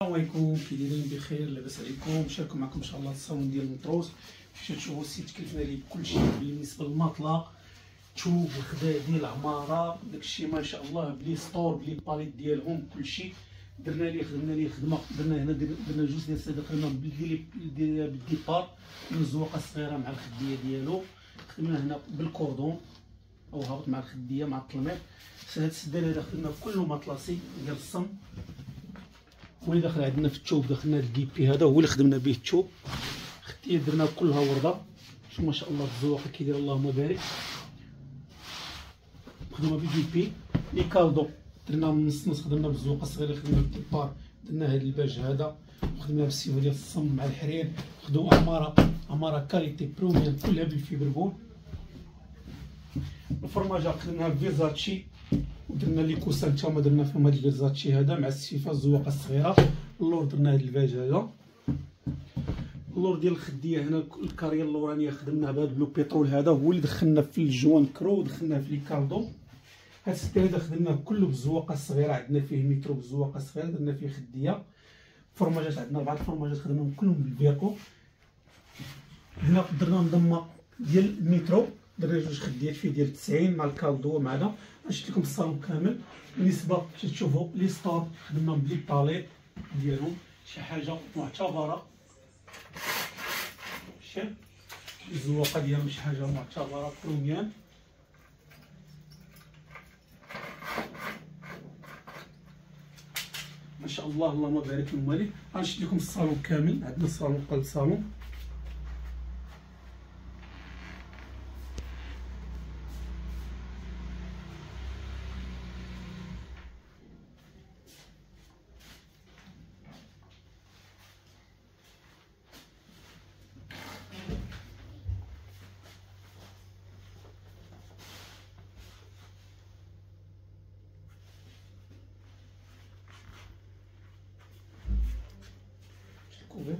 السلام عليكم، كي دايرين؟ بخير؟ لاباس عليكم؟ شاركوا معكم ان شاء الله الصالون ديال مطروس. فاش تشوفوا السيت كلفنا ليه بكلشي بالنسبه للمطلة، تشوف الخداع ديال العماره، داكشي ما شاء الله بلي سطور بلي باليت ديالهم كلشي. خدمنا ليه خدمه، درنا هنا درنا جوج ديال الصدق، خدمنا بالديبار من الزواقه الصغيره مع الخديه ديالو. خدمنا هنا بالكوردون او هابط مع الخديه مع الطلميط. هاد السدان هذا خدمنا كله مطلاسي ديال الصم. وين داخل عندنا في الثوب دخلنا الكيبي، هذا هو اللي خدمنا به الثوب. خديه درنا كلها ورده، شوف ما شاء الله الزواقه كي داير اللهم بارك. خدمه بالكيبي لي كالدو درنا من نص خدمنا بالزواقه الصغيره، خدمنا بالديبار درنا هذا الباج هذا، وخدمنا بالسيفو ديال الصم مع الحرير. خدموا عماره كاليتي بروميير كلها بالفيبربول. الفرماجه خدمناها بفيرزاتشي، ودرنا لي كوسان تا هما درنا فيهم هاد الفيرزاتشي هذا مع السيفه الزواقه الصغيره. اللور درنا هاد الفاج هذا. اللور ديال الخديه هنا الكاريه اللورانيه خدمناها بهذا البلو بيترول، هذا هو اللي دخلنا في الجوان كرو ودخلناه في لي كالدو. هاد السيت هذا خدمناه كله بالزواقه الصغيره، عندنا فيه مترو بالزواقه الصغيره، درنا فيه خديه. فرماجات عندنا 4 فرماجات خدمناهم كلهم بالفيركو. هنا درنا نضمه ديال المترو، درنا جوج خديات فيه ديال 90 مع الكالدو مع هذا. شفت لكم الصالون كامل. بالنسبه باش تشوفوا لي ستور خدمناهم بلي باليت ديالهم، شي حاجه معتبره. شوف الزواقه ديالهم شي حاجه معتبره بروميان. ما شاء الله اللهم بارك المالك. غنشد لكم الصالون كامل. عندنا الصالون قلب صالون. كوفير